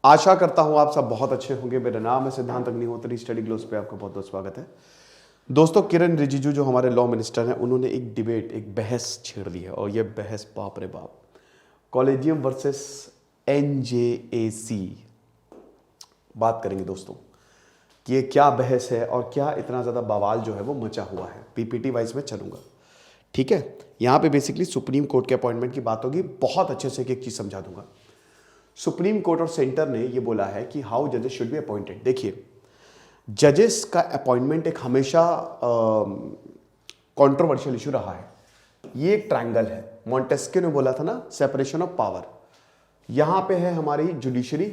आशा करता हूं आप सब बहुत अच्छे होंगे। मेरा नाम है सिद्धांत अग्निहोत्री, स्टडी ग्लोस पे आपका बहुत बहुत स्वागत है। दोस्तों, किरण रिजिजू जो हमारे लॉ मिनिस्टर हैं, उन्होंने एक डिबेट, एक बहस छेड़ दी है और ये बहस बाप रे बाप, कॉलेजियम वर्सेस एनजेएसी। बात करेंगे दोस्तों कि ये क्या बहस है और क्या इतना ज़्यादा बवाल जो है वो मचा हुआ है। पीपीटी वाइज में चलूंगा, ठीक है। यहाँ पे बेसिकली सुप्रीम कोर्ट के अपॉइंटमेंट की बात होगी। बहुत अच्छे से एक चीज़ समझा दूंगा। सुप्रीम कोर्ट और सेंटर ने ये बोला है कि हाउ जजेस शुड बी अपॉइंटेड। देखिए, जजेस का अपॉइंटमेंट एक हमेशा कंट्रोवर्शियल इशू रहा है। ये एक ट्रायंगल है। मॉन्टेस्क्यू ने बोला था ना, सेपरेशन ऑफ पावर। यहां पे है हमारी जुडिशरी,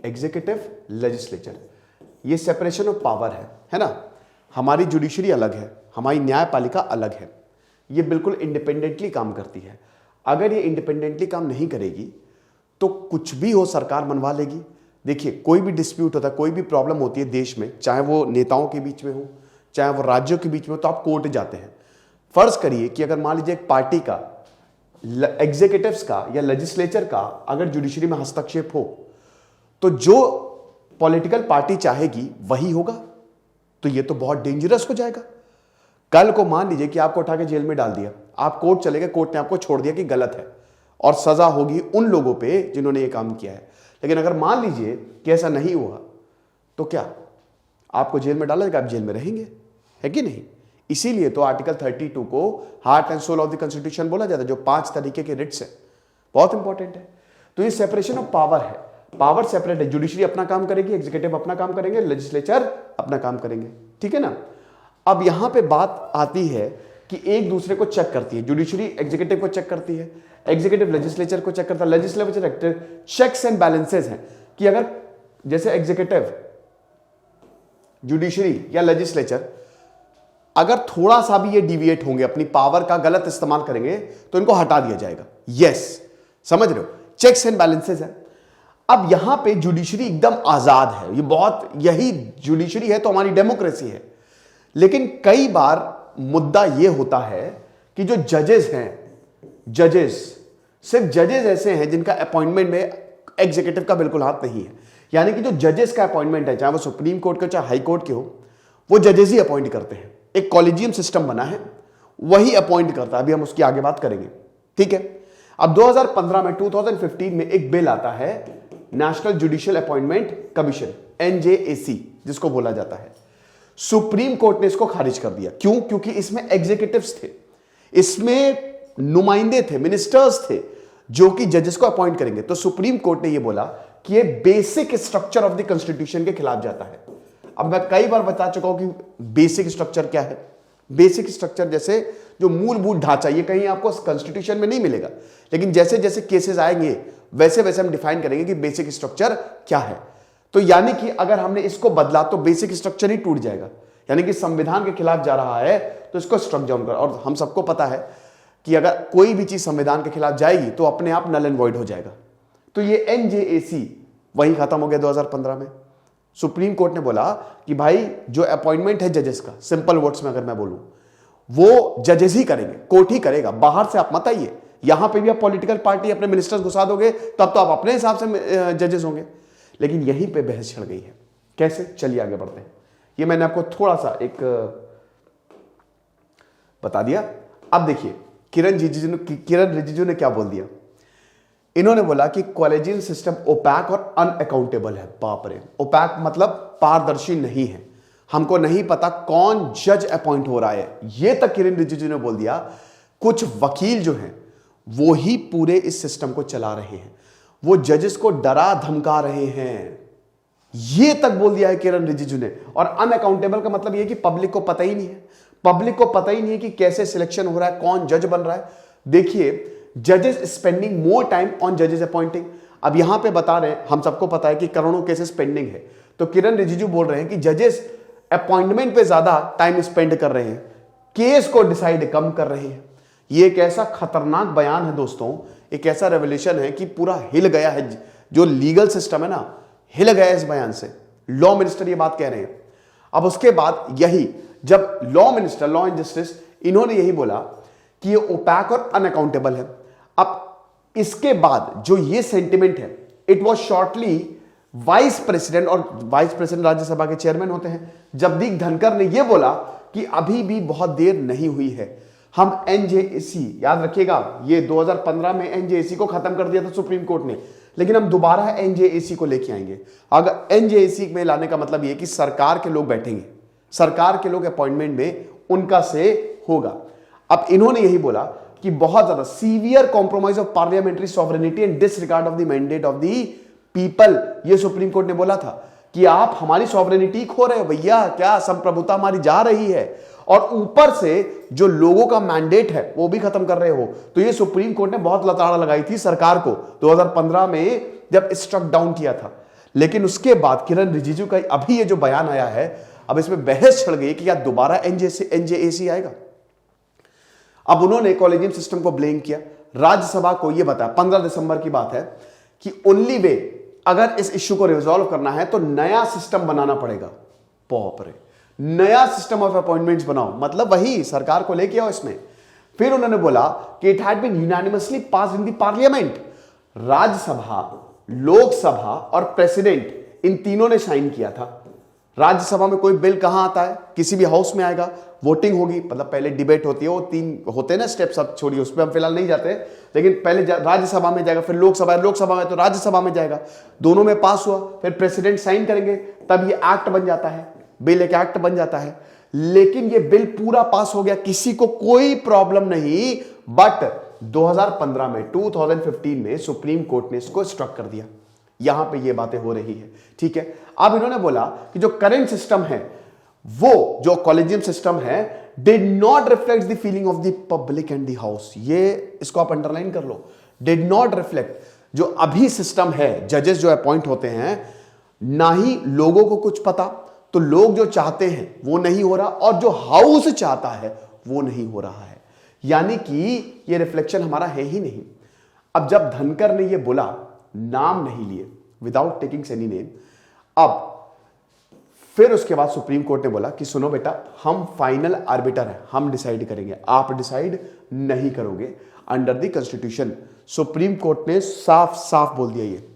एग्जीक्यूटिव, लेजिस्लेचर। ये सेपरेशन ऑफ पावर है ना। हमारी जुडिशरी अलग है, हमारी न्यायपालिका अलग है। ये बिल्कुल इंडिपेंडेंटली काम करती है। अगर ये इंडिपेंडेंटली काम नहीं करेगी तो कुछ भी हो, सरकार मनवा लेगी। देखिए, कोई भी डिस्प्यूट होता है, कोई भी प्रॉब्लम होती है देश में, चाहे वो नेताओं के बीच में हो, चाहे वो राज्यों के बीच में हो, तो आप कोर्ट जाते हैं। फर्ज करिए कि अगर मान लीजिए एक पार्टी का, एग्जीक्यूटिव्स का या लेजिस्लेचर का अगर जुडिशरी में हस्तक्षेप हो, तो जो पॉलिटिकल पार्टी चाहेगी वही होगा। तो ये तो बहुत डेंजरस हो जाएगा। कल को मान लीजिए कि आपको उठा के जेल में डाल दिया, आप कोर्ट चले गए, कोर्ट ने आपको छोड़ दिया कि गलत है और सजा होगी उन लोगों पे जिन्होंने ये काम किया है। लेकिन अगर मान लीजिए कि ऐसा नहीं हुआ, तो क्या आपको जेल में डाला जाएगा? आप जेल में रहेंगे, है कि नहीं? इसीलिए तो आर्टिकल 32 को heart and soul of the constitution बोला जाता है, जो 5 तरीके के रिट्स है, बहुत इंपॉर्टेंट है। तो ये सेपरेशन ऑफ पावर है। पावर सेपरेट है। जुडिशरी अपना काम करेगी, एग्जीक्यूटिव अपना काम करेंगे, लेजिस्लेचर अपना काम करेंगे, ठीक है ना। अब यहां पे बात आती है कि एक दूसरे को चेक करती है। जुडिशरी एग्जीक्यूटिव को चेक करती है, एग्जीक्यूटिव लेजिस्लेचर को चेक करता है। लेजिस्लेचर चेक्स एंड बैलेंसेस हैं कि अगर जैसे एग्जीक्यूटिव, जुडिशरी या लेजिस्लेचर अगर थोड़ा सा भी ये डिविएट होंगे, अपनी पावर का गलत इस्तेमाल करेंगे, तो इनको हटा दिया जाएगा। यस, समझ रहे हो? चेक्स एंड बैलेंसेस है। अब यहां पे जुडिशरी एकदम आजाद है। ये बहुत, यही जुडिशरी है तो हमारी डेमोक्रेसी है। लेकिन कई बार मुद्दा यह होता है कि जो जजेस हैं, जजेस, सिर्फ जजेस ऐसे हैं जिनका अपॉइंटमेंट में एग्जीक्यूटिव का बिल्कुल हाथ नहीं है। यानी कि जो जजेस का अपॉइंटमेंट है, चाहे वो सुप्रीम कोर्ट के चाहे हाई कोर्ट के हो, वो जजेस ही अपॉइंट करते हैं। एक कॉलेजियम सिस्टम बना है, वही अपॉइंट करता है। अभी हम उसकी आगे बात करेंगे, ठीक है। अब 2015 में एक बिल आता है, national judicial appointment commission, NJAC जिसको बोला जाता है। सुप्रीम कोर्ट ने इसको खारिज कर दिया। क्यों? क्योंकि इसमें एग्जीक्यूटिव्स थे, इसमें नुमाइंदे थे, मिनिस्टर्स थे जो कि जजेस को अपॉइंट करेंगे। तो सुप्रीम कोर्ट ने यह बोला कि यह basic structure of the constitution के खिलाफ जाता है। अब मैं कई बार बता चुका हूं कि बेसिक स्ट्रक्चर क्या है। बेसिक स्ट्रक्चर जैसे जो मूलभूत ढांचा, ये कहीं आपको कॉन्स्टिट्यूशन में नहीं मिलेगा, लेकिन जैसे जैसे केसेस आएंगे वैसे वैसे हम डिफाइन करेंगे कि बेसिक स्ट्रक्चर क्या है। तो यानी कि अगर हमने इसको बदला तो बेसिक स्ट्रक्चर ही टूट जाएगा। यानी कि संविधान के खिलाफ जा रहा है तो इसको स्ट्रक डाउन कर। और हम सबको पता है कि अगर कोई भी चीज संविधान के खिलाफ जाएगी तो अपने आप नल एंड वॉइड हो जाएगा। तो ये एनजेएसी वही खत्म हो गया 2015 में। सुप्रीम कोर्ट ने बोला कि भाई जो अपॉइंटमेंट है जजेस का, सिंपल वर्ड्स में अगर मैं बोलूं, वो जजेस ही करेंगे, कोर्ट ही करेगा, बाहर से आप मत आइए। यहां पे भी आप पॉलिटिकल पार्टी अपने मिनिस्टर्स घुसा दोगे तब तो आप अपने हिसाब से जजेस होंगे। लेकिन यहीं पे बहस छिड़ गई है। कैसे? चलिए आगे बढ़ते हैं। ये मैंने आपको थोड़ा सा एक बता दिया। अब देखिए, किरण रिजिजू ने क्या बोल दिया। इन्होंने बोला कि कॉलेजियम सिस्टम ओपैक और अनअकाउंटेबल है। बाप रे, ओपैक मतलब पारदर्शी नहीं है, हमको नहीं पता कौन जज अपॉइंट हो रहा है। यह तक किरण रिजिजू ने बोल दिया। कुछ वकील जो हैं वो ही पूरे इस सिस्टम को चला रहे हैं, वो जजेस को डरा धमका रहे हैं, ये तक बोल दिया है किरण रिजिजू ने। और अनअकाउंटेबल का मतलब ये कि पब्लिक को पता ही नहीं है, पब्लिक को पता ही नहीं है कि कैसे सिलेक्शन हो रहा है, कौन जज बन रहा है। देखिए, जजेस स्पेंडिंग मोर टाइम ऑन जजेस अपॉइंटिंग। अब यहां पे बता रहे हैं, हम सबको पता है कि करोड़ों केसेस पेंडिंग है, तो किरण रिजिजू बोल रहे हैं कि जजेस अपॉइंटमेंट पे ज्यादा टाइम स्पेंड कर रहे हैं, केस को डिसाइड कम कर रहे हैं। ये एक ऐसा खतरनाक बयान है दोस्तों, एक ऐसा रेवोल्यूशन है कि पूरा हिल गया है। जो लीगल सिस्टम है ना, हिल गया इस बयान से। लॉ मिनिस्टर ये बात कह रहे हैं। अब उसके बाद यही, जब law minister, law and justice, इन्होंने यही बोला कि ये ओपैक और अनअकाउंटेबल है। अब इसके बाद जो ये सेंटिमेंट है, it was shortly vice president, और वाइस प्रेसिडेंट राज्यसभा के चेयरमैन होते हैं। जगदीप धनखड़ ने यह बोला कि अभी भी बहुत देर नहीं हुई है, हम एनजेएसी, याद रखिएगा ये 2015 में एनजेएसी को खत्म कर दिया था सुप्रीम कोर्ट ने, लेकिन हम दोबारा एनजेएसी को लेके आएंगे। अगर एनजेएसी में लाने का मतलब ये कि सरकार के लोग बैठेंगे, सरकार के लोग अपॉइंटमेंट में उनका से होगा। अब इन्होंने यही बोला कि बहुत ज्यादा severe compromise of parliamentary sovereignty and disregard of the mandate of the people, ये सुप्रीम कोर्ट ने बोला था कि आप हमारी सॉवरेनिटी खो रहे हो भैया, क्या संप्रभुता हमारी जा रही है, और ऊपर से जो लोगों का मैंडेट है वो भी खत्म कर रहे हो। तो ये सुप्रीम कोर्ट ने बहुत लताड़ा लगाई थी सरकार को 2015 में जब स्ट्रक डाउन किया था। लेकिन उसके बाद किरण रिजिजू का अभी ये जो बयान आया है, अब इसमें बहस छिड़ गई कि क्या दोबारा एनजेएसी आएगा। अब उन्होंने कॉलेजियम सिस्टम को ब्लेम किया, राज्यसभा को यह बताया, 15 दिसंबर की बात है, कि ओनली वे अगर इस इश्यू को रिजॉल्व करना है तो नया सिस्टम बनाना पड़ेगा। बाप रे, नया सिस्टम ऑफ अपॉइंटमेंट्स बनाओ, मतलब वही सरकार को लेके आओ इसमें। फिर उन्होंने बोला कि it had been unanimously passed in the parliament, Rajya Sabha, Lok Sabha और प्रेसिडेंट, इन तीनों ने साइन किया था। राज्यसभा में कोई बिल कहां आता है, किसी भी हाउस में आएगा, वोटिंग होगी, मतलब पहले डिबेट होती है, वो 3 होते हैं ना स्टेप्स, अब छोड़िए उस पर हम फिलहाल नहीं जाते, लेकिन पहले राज्यसभा में जाएगा, फिर लोकसभा में तो राज्यसभा में जाएगा, दोनों में पास हुआ, फिर प्रेसिडेंट साइन करेंगे, तब ये एक्ट बन जाता है, बिल एक एक्ट बन जाता है। लेकिन ये बिल पूरा पास हो गया, किसी को कोई प्रॉब्लम नहीं, बट 2015 में 2015 में सुप्रीम कोर्ट ने इसको स्ट्रक कर दिया। यहां पे ये बातें हो रही है, ठीक है। अब इन्होंने बोला कि जो करंट सिस्टम है, वो जो कॉलेजियम सिस्टम है, did not reflect the feeling of the public and the house. ये इसको आप अंडरलाइन कर लो, डिड नॉट रिफ्लेक्ट, जो अभी सिस्टम है, जजेस जो अपॉइंट होते हैं, ना ही लोगों को कुछ पता, तो लोग जो चाहते हैं वो नहीं हो रहा, और जो हाउस चाहता है वो नहीं हो रहा है, यानी कि ये रिफ्लेक्शन हमारा है ही नहीं। अब जब धनखड़ ने ये बोला, नाम नहीं लिए, विदाउट टेकिंग एनी नेम, अब फिर उसके बाद सुप्रीम कोर्ट ने बोला कि सुनो बेटा, हम फाइनल आर्बिटर हैं, हम डिसाइड करेंगे, आप डिसाइड नहीं करोगे under the constitution. Supreme court ने साफ साफ बोल दिया, ये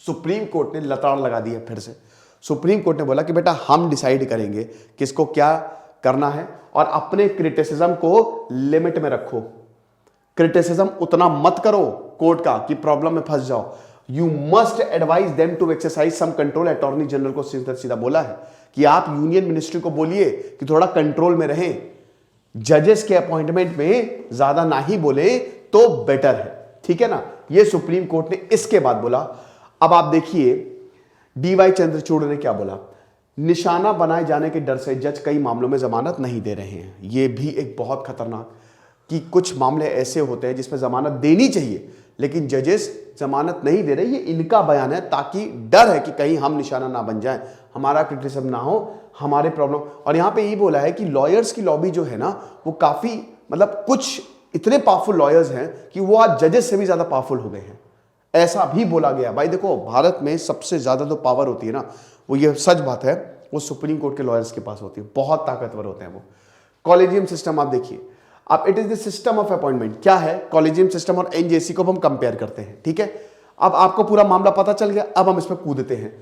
सुप्रीम कोर्ट ने लताड़ लगा दिया फिर से। सुप्रीम कोर्ट ने बोला कि बेटा हम डिसाइड करेंगे किसको क्या करना है, और अपने क्रिटिसिज्म को लिमिट में रखो। क्रिटिसिज्म उतना मत करो कोर्ट का कि प्रॉब्लम में फंस जाओ। You must advise them to exercise some control. Attorney general को सीधा बोला है कि आप यूनियन मिनिस्ट्री को बोलिए कि थोड़ा कंट्रोल में रहें, जजेस के अपॉइंटमेंट में ज्यादा ना ही बोले तो बेटर है, ठीक है ना। ये सुप्रीम कोर्ट ने इसके बाद बोला। अब आप देखिए डीवाई चंद्रचूड़ ने क्या बोला, निशाना बनाए जाने के डर से जज कई मामलों में जमानत नहीं दे रहे हैं। यह भी एक बहुत खतरनाक, कि कुछ मामले ऐसे होते हैं जिसमें जमानत देनी चाहिए लेकिन जजेस जमानत नहीं दे रहे। ये इनका बयान है, ताकि डर है कि कहीं हम निशाना ना बन जाएं, हमारा क्रिटिसिज्म ना हो, हमारे प्रॉब्लम। और यहां पे ये बोला है कि लॉयर्स की लॉबी जो है ना, वो काफी, मतलब कुछ इतने पावरफुल लॉयर्स हैं कि वो आज जजेस से भी ज्यादा पावरफुल हो गए हैं, ऐसा भी बोला गया। भाई देखो, भारत में सबसे ज्यादा जो पावर होती है ना, वो ये सच बात है, वो सुप्रीम कोर्ट के लॉयर्स के पास होती है, बहुत ताकतवर होते हैं वो। कॉलेजियम सिस्टम आप देखिए, अब it is the system of appointment. क्या है कॉलेजियम सिस्टम और एनजेसी को हम कंपेयर करते हैं, ठीक है। अब आपको पूरा मामला पता चल गया, अब हम इसमें कूदते हैं।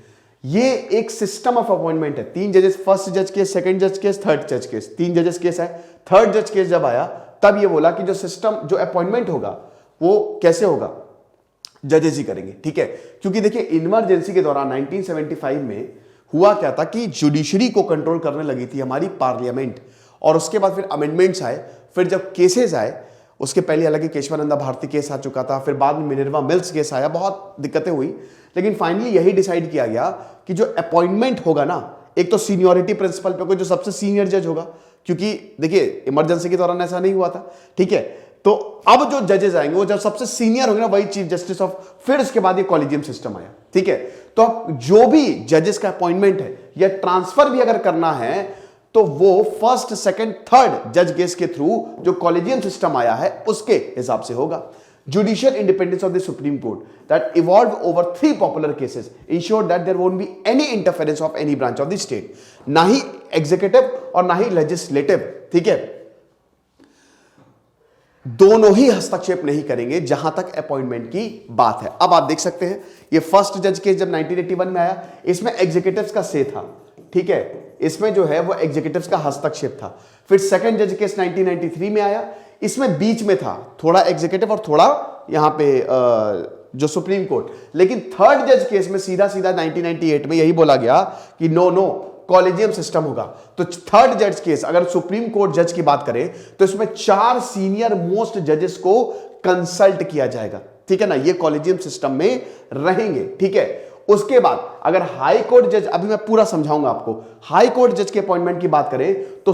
ये एक सिस्टम ऑफ अपॉइंटमेंट है, 3 जजेस, फर्स्ट जज केस, सेकंड जज केस, थर्ड जज केस, 3 जजेस केस है। थर्ड जज केस जब आया तब ये बोला कि जो सिस्टम, जो अपॉइंटमेंट होगा वो कैसे होगा, जजेस ही करेंगे, ठीक है। क्योंकि देखिए इमरजेंसी के दौरान 1975 में हुआ क्या था कि जुडिशरी को कंट्रोल करने लगी थी हमारी पार्लियामेंट, और उसके बाद फिर अमेंडमेंट्स आए, फिर जब केसेस आए, उसके पहले हालांकि केशवानंदा भारती केस आ चुका था, फिर बाद में मिनर्वा मिल्स केस आया, बहुत दिक्कतें हुई, लेकिन फाइनली यही डिसाइड किया गया कि जो अपॉइंटमेंट होगा ना, एक तो सीनियरिटी प्रिंसिपल पे कोई जो सबसे सीनियर जज होगा, क्योंकि देखिए इमरजेंसी के दौरान ऐसा नहीं हुआ था, ठीक है। तो अब जो जजेस आएंगे वो जब सबसे सीनियर होंगे ना, वही चीफ जस्टिस ऑफ, फिर उसके बाद ये कॉलेजियम सिस्टम आया, ठीक है। तो जो भी जजेस का अपॉइंटमेंट है या ट्रांसफर भी अगर करना है तो वो फर्स्ट, सेकंड, थर्ड जज केस के थ्रू जो कॉलेजियम सिस्टम आया है उसके हिसाब से होगा। Judicial independence of the supreme court that evolve over 3 popular cases ensure that there won't be any interference of any branch of the state, ना ही एग्जीक्यूटिव और ना ही लेजिस्लेटिव, ठीक है। दोनों ही हस्तक्षेप नहीं करेंगे जहां तक अपॉइंटमेंट की बात है। अब आप देख सकते हैं ये फर्स्ट जज केस जब 1981 में आया, इसमें एग्जीक्यूटिव्स का से था, ठीक है, इसमें जो है वो एग्जीक्यूटिव्स का हस्तक्षेप था। फिर सेकंड जज केस 1993 में आया, इसमें बीच में था थोड़ा एग्जीक्यूटिव और थोड़ा यहां पे जो सुप्रीम कोर्ट। लेकिन थर्ड जज केस में सीधा सीधा 1998 में यही बोला गया कि नो नो कॉलेजियम सिस्टम होगा। तो थर्ड जज केस अगर सुप्रीम कोर्ट जज की बात करें तो इसमें 4 सीनियर मोस्ट जजेस को कंसल्ट किया जाएगा, ठीक है ना, ये कॉलेजियम सिस्टम में रहेंगे, ठीक है। उसके बाद अगर हाई कोर्ट जज, अभी मैं पूरा समझाऊंगा आपको, हाई कोर्ट जज के अपॉइंटमेंट की बात करें तो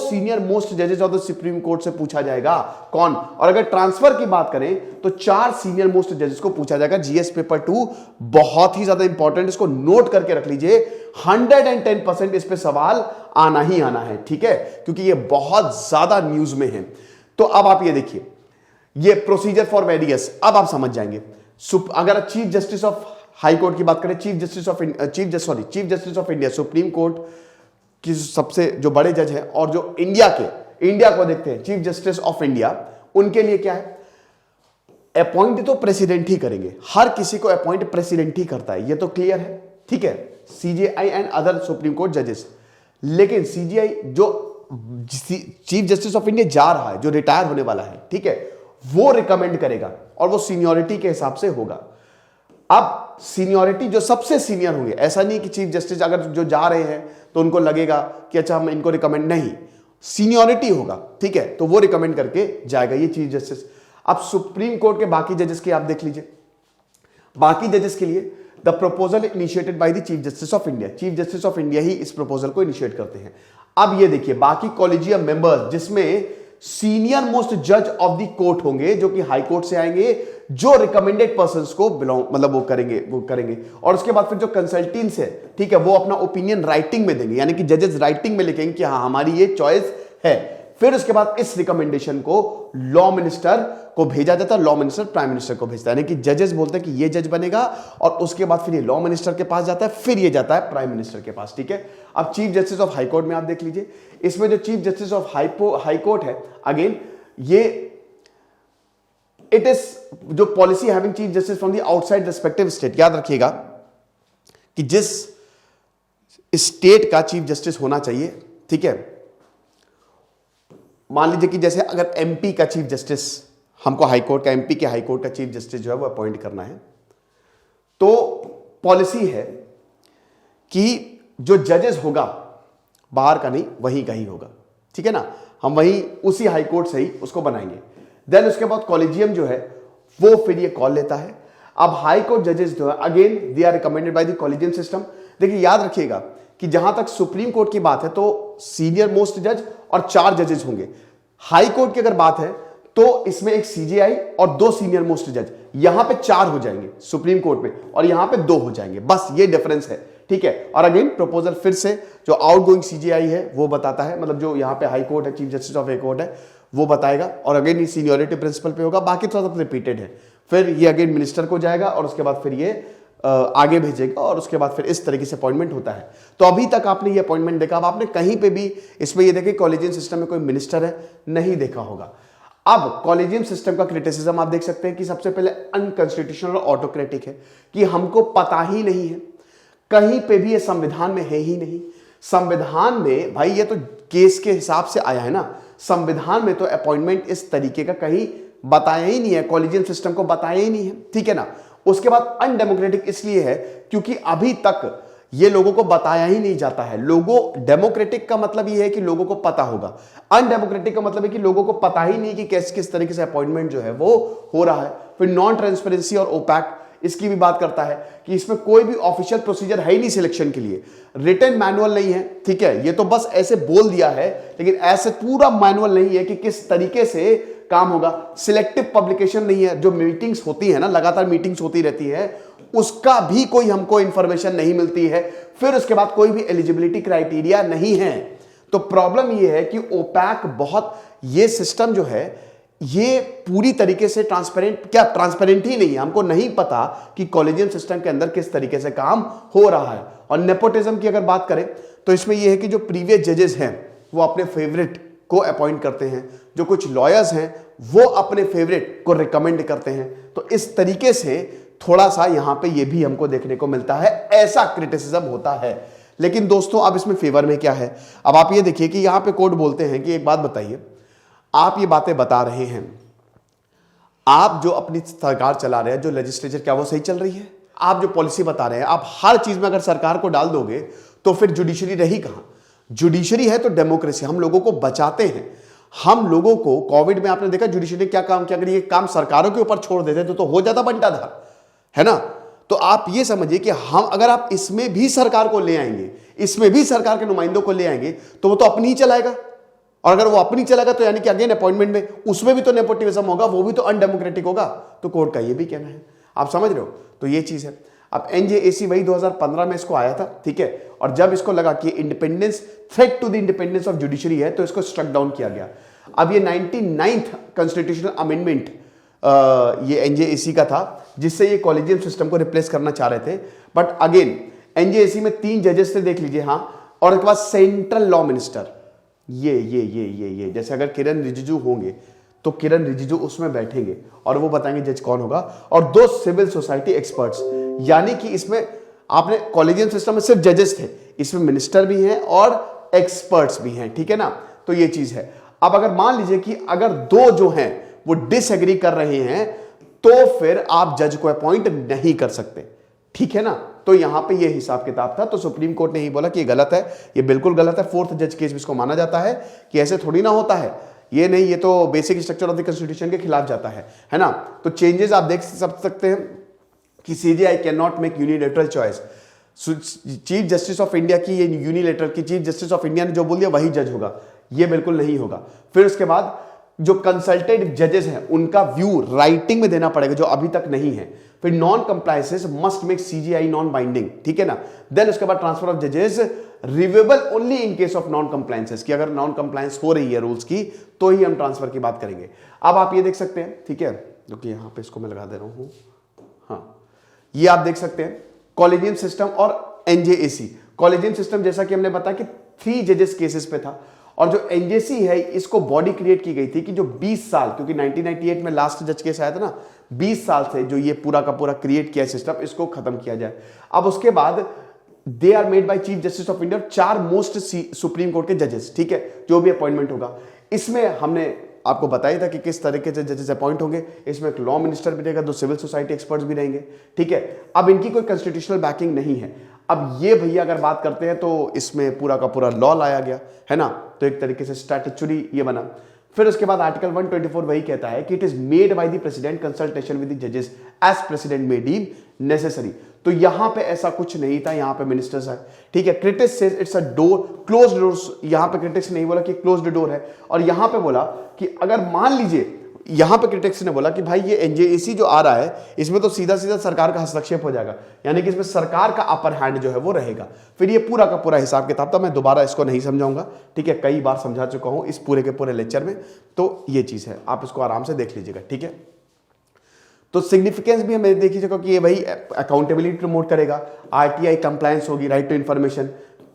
सीनियर मोस्ट जजेस ऑफ द सुप्रीम कोर्ट से पूछा जाएगा कौन, और अगर ट्रांसफर की बात करें तो 4 सीनियर मोस्ट जजेस को पूछा जाएगा। जीएस पेपर 2 बहुत ही ज्यादा इंपॉर्टेंट, इसको नोट करके रख लीजिए, 110% इस पे सवाल आना ही आना है, ठीक है, क्योंकि ये बहुत ज्यादा न्यूज में है। तो अब आप ये देखिए, ये प्रोसीजर फॉर वेरियस, अब आप समझ जाएंगे। अगर chief justice of high court की बात करें, chief justice of India, supreme court की सबसे जो बड़े जज हैं और जो इंडिया को देखते हैं, चीफ जस्टिस ऑफ इंडिया, उनके लिए क्या है, अपॉइंट तो प्रेसिडेंट ही करेंगे, हर किसी को अपॉइंट प्रेसिडेंट ही करता है, ये तो क्लियर है, ठीक है, CJI and other supreme court जजेस। लेकिन सीजेआई जो चीफ जस्टिस ऑफ इंडिया जा रहा है, जो रिटायर होने वाला है, ठीक है, वो रिकमेंड करेगा और वो सीनियोरिटी के हिसाब से होगा। अब सीनियोरिटी जो सबसे सीनियर होंगे, ऐसा नहीं कि चीफ जस्टिस अगर जो जा रहे हैं तो उनको लगेगा कि अच्छा हम इनको रिकमेंड, नहीं, सीनियोरिटी होगा, ठीक है, तो वो रिकमेंड करके जाएगा ये चीफ जस्टिस। अब सुप्रीम कोर्ट के बाकी जजेस की आप देख लीजिए, बाकी जजेस के लिए the proposal initiated by the chief justice of India, chief justice of India ही इस प्रपोजल को इनिशिएट करते हैं। अब ये देखिए बाकी कॉलेजियम मेंबर्स, जिसमें सीनियर मोस्ट जज ऑफ द कोर्ट होंगे जो कि हाई कोर्ट से आएंगे, जो रिकमेंडेड पर्संस को बिलोंग मतलब वो करेंगे और उसके बाद फिर जो कंसल्टेंट्स है, ठीक है, वो अपना ओपिनियन राइटिंग में देंगे, यानी कि जजेस राइटिंग में लिखेंगे कि हाँ हमारी ये चॉइस है। फिर उसके बाद इस रिकमेंडेशन को लॉ मिनिस्टर को भेजा जाता है, लॉ मिनिस्टर प्राइम मिनिस्टर को भेजता है, यानी कि जजेस बोलते हैं कि ये जज बनेगा और उसके बाद फिर ये लॉ मिनिस्टर के पास जाता है, फिर ये जाता है प्राइम मिनिस्टर के पास, ठीक है। अब chief justice of high court में आप देख लीजिए, इसमें जो chief justice of high court है, अगेन ये इट इज जो policy having chief justice from the outside respective state. याद रखिएगा कि जिस स्टेट का चीफ जस्टिस होना चाहिए, ठीक है, मान लीजिए कि जैसे अगर एमपी का चीफ जस्टिस, हमको हाई कोर्ट का, एमपी के हाई कोर्ट का चीफ जस्टिस जो है वो अपॉइंट करना है, तो पॉलिसी है कि जो जजेस होगा बाहर का नहीं, वहीं का ही होगा, ठीक है ना, हम वहीं उसी हाई कोर्ट से ही उसको बनाएंगे। देन उसके बाद कॉलेजियम जो है वो फिर ये कॉल लेता है। अब हाई कोर्ट जजेस जो है again they are recommended by the collegium system. देखिए याद रखिएगा कि जहां तक सुप्रीम कोर्ट की बात है तो सीनियर मोस्ट जज और 4 जजेस होंगे। हाई कोर्ट की अगर बात है तो इसमें एक सीजेआई और 2 सीनियर मोस्ट जज, यहां पे 4 हो जाएंगे सुप्रीम कोर्ट में और यहां पे 2 हो जाएंगे, बस ये डिफरेंस है, ठीक है। और अगेन प्रपोजल फिर से जो आउटगोइंग सीजेआई है वो बताता है, मतलब जो यहां पे हाई कोर्ट है, chief justice of high court है, वो बताएगा और अगेन ये सीनियरिटी प्रिंसिपल पे होगा, बाकी थोड़ा सा रिपीटेड है। फिर ये अगेन मिनिस्टर को जाएगा और उसके बाद फिर ये आगे भेजेगा और उसके बाद फिर इस तरीके से अपॉइंटमेंट होता है। तो अभी तक आपने ये अपॉइंटमेंट देखा, अब आपने कहीं पे भी इसमें ये देखिए कॉलेजियम सिस्टम में कोई मिनिस्टर है, नहीं देखा होगा। अब कॉलेजियम सिस्टम का क्रिटिसिज्म आप देख सकते हैं कि सबसे पहले अनकॉन्स्टिट्यूशनल और ऑटोक्रेटिक है, कि हमको पता ही नहीं है, कहीं पे भी ये संविधान में है ही नहीं। संविधान में भाई ये तो केस के हिसाब से आया है ना, संविधान में तो अपॉइंटमेंट इस तरीके का कहीं बताया ही नहीं है, कॉलेजियम सिस्टम को बताया ही नहीं है, ठीक है ना। उसके बाद अनडेमोक्रेटिक इसलिए है क्योंकि अभी तक ये लोगों को बताया ही नहीं जाता है। लोगों डेमोक्रेटिक का मतलब ये है कि लोगों को पता होगा, अनडेमोक्रेटिक का मतलब है कि लोगों को पता ही नहीं कि किस तरीके से अपॉइंटमेंट जो है वो हो रहा है। फिर नॉन ट्रांसपेरेंसी और ओपैक, इसकी भी बात करता है कि इसमें कोई भी ऑफिशियल प्रोसीजर है ही नहीं सिलेक्शन के लिए, रिटन मैनुअल नहीं है, ठीक है, ये तो बस ऐसे बोल दिया है, लेकिन ऐसे पूरा मैनुअल नहीं है कि किस तरीके से काम होगा। सिलेक्टिव पब्लिकेशन नहीं है, जो मीटिंग्स होती है ना, लगातार मीटिंग्स होती रहती है, उसका भी कोई हमको इंफॉर्मेशन नहीं मिलती है। फिर उसके बाद कोई भी एलिजिबिलिटी क्राइटेरिया नहीं है। तो प्रॉब्लम ये है कि ओपैक बहुत, ये सिस्टम जो है ये पूरी तरीके से ट्रांसपेरेंट ही नहीं है। हमको नहीं पता कि कॉलेजियम सिस्टम के अंदर किस तरीके से काम हो रहा है। और नेपोटिज्म की अगर बात करें तो इसमें यह है कि जो प्रीवियस जजेस हैं वो अपने फेवरेट को अपॉइंट करते हैं, जो कुछ लॉयर्स हैं वो अपने फेवरेट को रिकमेंड करते हैं। तो इस तरीके से थोड़ा सा यहां पे ये भी हमको देखने को मिलता है, ऐसा क्रिटिसिज्म होता है। लेकिन दोस्तों अब इसमें फेवर में क्या है, अब आप ये देखिए कि यहां पे कोर्ट बोलते हैं कि एक बात बताइए, आप ये बातें बता रहे हैं, आप जो अपनी सरकार चला रहे हैं, जो लेजिस्लेचर, क्या वो सही चल रही है? आप जो पॉलिसी बता रहे हैं, आप हर चीज में अगर सरकार को डाल दोगे तो फिर जुडिशरी रही कहां? जुडिशरी है तो डेमोक्रेसी, हम लोगों को बचाते हैं। हम लोगों को कोविड में आपने देखा जुडिशरी ने क्या काम किया, अगर ये काम सरकारों के ऊपर छोड़ देते तो हो जाता बंटाधार, है ना? तो आप ये समझिए कि हम अगर आप इसमें भी सरकार को ले आएंगे, इसमें भी सरकार के नुमाइंदों को ले आएंगे, तो वो तो अपनी ही चलाएगा, और अगर वो अपनी चलाएगा तो यानी कि अगेन अपॉइंटमेंट में उसमें भी तो नेपोटिज्म होगा, वो भी तो अनडेमोक्रेटिक होगा। तो कोर्ट का ये भी कहना है, आप समझ रहे हो? तो ये चीज है। अब एनजेएसी वही 2015 में इसको आया था, ठीक है, और जब इसको लगा कि independence, threat to the independence of judiciary है, तो इसको स्ट्रक डाउन किया गया। अब ये 99th कॉन्स्टिट्यूशनल अमेंडमेंट ये एनजेएसी का था, जिससे ये कॉलेजियम सिस्टम को रिप्लेस करना चाह रहे थे। बट अगेन एनजेएसी में 3 जजेस थे, देख लीजिए, हाँ, और उसके बाद सेंट्रल लॉ मिनिस्टर, ये जैसे अगर किरण रिजिजू होंगे तो किरण रिजिजू उसमें बैठेंगे और वो बताएंगे जज कौन होगा, और 2 सिविल सोसाइटी एक्सपर्ट्स। यानी कि इसमें आपने कॉलेजियम सिस्टम में सिर्फ जजेस थे, इसमें मिनिस्टर भी हैं और एक्सपर्ट्स भी हैं, ठीक है ना? तो ये चीज है। अब अगर मान लीजिए कि अगर 2 जो हैं वो डिसएग्री कर रहे हैं, तो फिर आप जज को अपॉइंट नहीं कर सकते, ठीक है ना? तो यहां पे ये हिसाब किताब था। तो सुप्रीम कोर्ट ने ही बोला कि ये गलत है, ये बिल्कुल गलत है। 4th जज केस में इसको माना जाता है कि ऐसे थोड़ी ना होता है, ये नहीं, ये तो basic structure of the constitution के खिलाफ जाता है ना? तो चेंजेस आप देख सकते हैं कि CJI can not make unilateral choice. Chief justice of India की ये यूनिलेटरल की चीफ जस्टिस ऑफ इंडिया ने जो बोल दिया वही जज होगा, ये बिल्कुल नहीं होगा। फिर उसके बाद जो कंसल्टेड जजेस हैं उनका व्यू राइटिंग में देना पड़ेगा, जो अभी तक नहीं है। फिर non compliances must make CJI non binding, ठीक है ना? देन उसके बाद ट्रांसफर ऑफ जजेस reviewable only in case of non compliances, कि अगर नॉन कंप्लायंस हो रही है रूल्स की तो ही हम ट्रांसफर की बात करेंगे। अब आप ये देख सकते हैं, ठीक है, जो कि यहां पे इसको मैं लगा दे रहा हूं, हाँ, ये आप देख सकते हैं कॉलेजियम सिस्टम और एनजेएसी। कॉलेजियम सिस्टम जैसा कि हमने बताया कि 3 जजेस केसेस पे था, और जो एनजेसी है इसको बॉडी क्रिएट की गई थी कि जो 20 साल, क्योंकि 1998 में लास्ट जज केस आया था ना, 20 साल से जो ये पूरा का पूरा क्रिएट किया सिस्टम, इसको खत्म किया जाए। अब उसके बाद they are made by chief justice of India, 4 most supreme court के जजेस, ठीक है, जो भी अपॉइंटमेंट होगा। इसमें हमने आपको बताया था कि किस तरीके से जजेस अपॉइंट होंगे। इसमें एक लॉ मिनिस्टर भी रहेगा, 2 सिविल सोसाइटी एक्सपर्ट्स भी रहेंगे, ठीक है। अब इनकी कोई कॉन्स्टिट्यूशनल बैकिंग नहीं है। अब ये भैया अगर बात करते हैं तो इसमें पूरा का पूरा लॉ लाया गया है ना, तो एक तरीके से स्टैट्यूटरी ये बना। फिर उसके बाद आर्टिकल 124 वही कहता है कि it is made by the president consultation with the जजेस as president may deem necessary. तो यहां पे ऐसा कुछ नहीं था, यहां पे मिनिस्टर्स है, ठीक है। Critics says it's a door, closed door. यहां पे क्रिटिक्स नहीं बोला कि क्लोज्ड डोर है, और यहां पे बोला कि अगर मान लीजिए, यहां पे क्रिटिक्स ने बोला कि भाई ये एनजेएसी जो आ रहा है इसमें तो सीधा सीधा सरकार का हस्तक्षेप हो जाएगा, यानी कि इसमें सरकार का अपर हैंड जो है वो रहेगा। फिर ये पूरा का पूरा हिसाब किताब था, मैं दोबारा इसको नहीं समझाऊंगा, ठीक है, कई बार समझा चुका हूं इस पूरे के पूरे लेक्चर में। तो ये चीज है, आप इसको आराम से देख लीजिएगा, ठीक है। तो सिग्निफिकेंस भी हमें देखिएगा कि ये भाई अकाउंटेबिलिटी प्रमोट करेगा, आरटीआई कंप्लायंस होगी, right to information,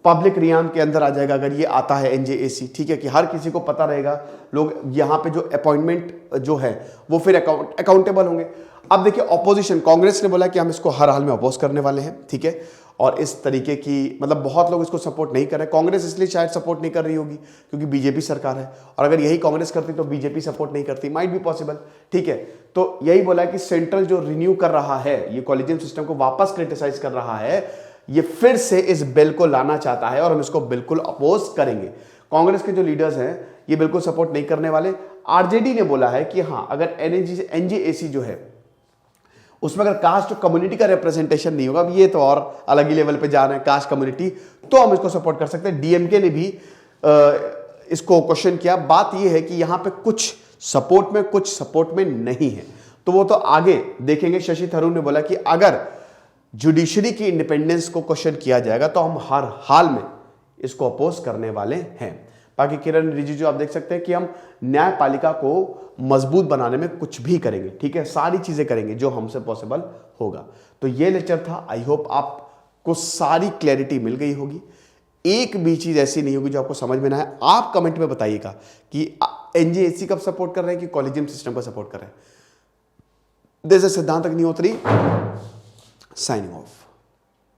public realm के अंदर आ जाएगा अगर ये आता है एनजेएसी, ठीक है, कि हर किसी को पता रहेगा, लोग यहाँ पे जो अपॉइंटमेंट जो है वो फिर अकाउंटेबल होंगे। अब देखिए ऑपोजिशन, कांग्रेस ने बोला कि हम इसको हर हाल में अपोज करने वाले हैं, ठीक है, और इस तरीके की मतलब बहुत लोग इसको सपोर्ट नहीं कर रहे। कांग्रेस इसलिए शायद सपोर्ट नहीं कर रही होगी क्योंकि बीजेपी सरकार है, और अगर यही कांग्रेस करती तो बीजेपी सपोर्ट नहीं करती, माइट बी पॉसिबल, ठीक है। तो यही बोला कि सेंट्रल जो रिन्यू कर रहा है, ये कॉलेजियम सिस्टम को वापस क्रिटिसाइज कर रहा है, ये फिर से इस बिल को लाना चाहता है और हम इसको बिल्कुल अपोज करेंगे। कांग्रेस के जो लीडर्स हैं ये बिल्कुल सपोर्ट नहीं करने वाले। आरजेडी ने बोला है कि हाँ, अगर एनजेएसी जो है उसमें अगर कास्ट कम्युनिटी का रिप्रेजेंटेशन नहीं होगा, अब ये तो और अलग ही लेवल पे जा रहे हैं कास्ट कम्युनिटी, तो हम इसको सपोर्ट कर सकते हैं। डीएमके ने भी इसको क्वेश्चन किया। बात ये है कि यहां पे कुछ सपोर्ट में कुछ सपोर्ट में नहीं है, तो वो तो आगे देखेंगे। शशि थरूर ने बोला कि अगर जुडिशरी की इंडिपेंडेंस को क्वेश्चन किया जाएगा तो हम हर हाल में इसको अपोज करने वाले हैं। बाकी किरण रिजिजू आप देख सकते हैं कि हम न्यायपालिका को मजबूत बनाने में कुछ भी करेंगे, ठीक है, सारी चीजें करेंगे जो हमसे पॉसिबल होगा। तो ये लेक्चर था, आई होप आपको सारी क्लैरिटी मिल गई होगी। एक भी चीज ऐसी नहीं होगी जो आपको समझ में ना आए। आप कमेंट में बताइएगा कि एनजेएसी कब सपोर्ट कर रहे हैं कि कॉलेजियम सिस्टम को सपोर्ट कर रहे हैं। दिस इज सिद्धांत अग्निहोत्री साइनिंग ऑफ।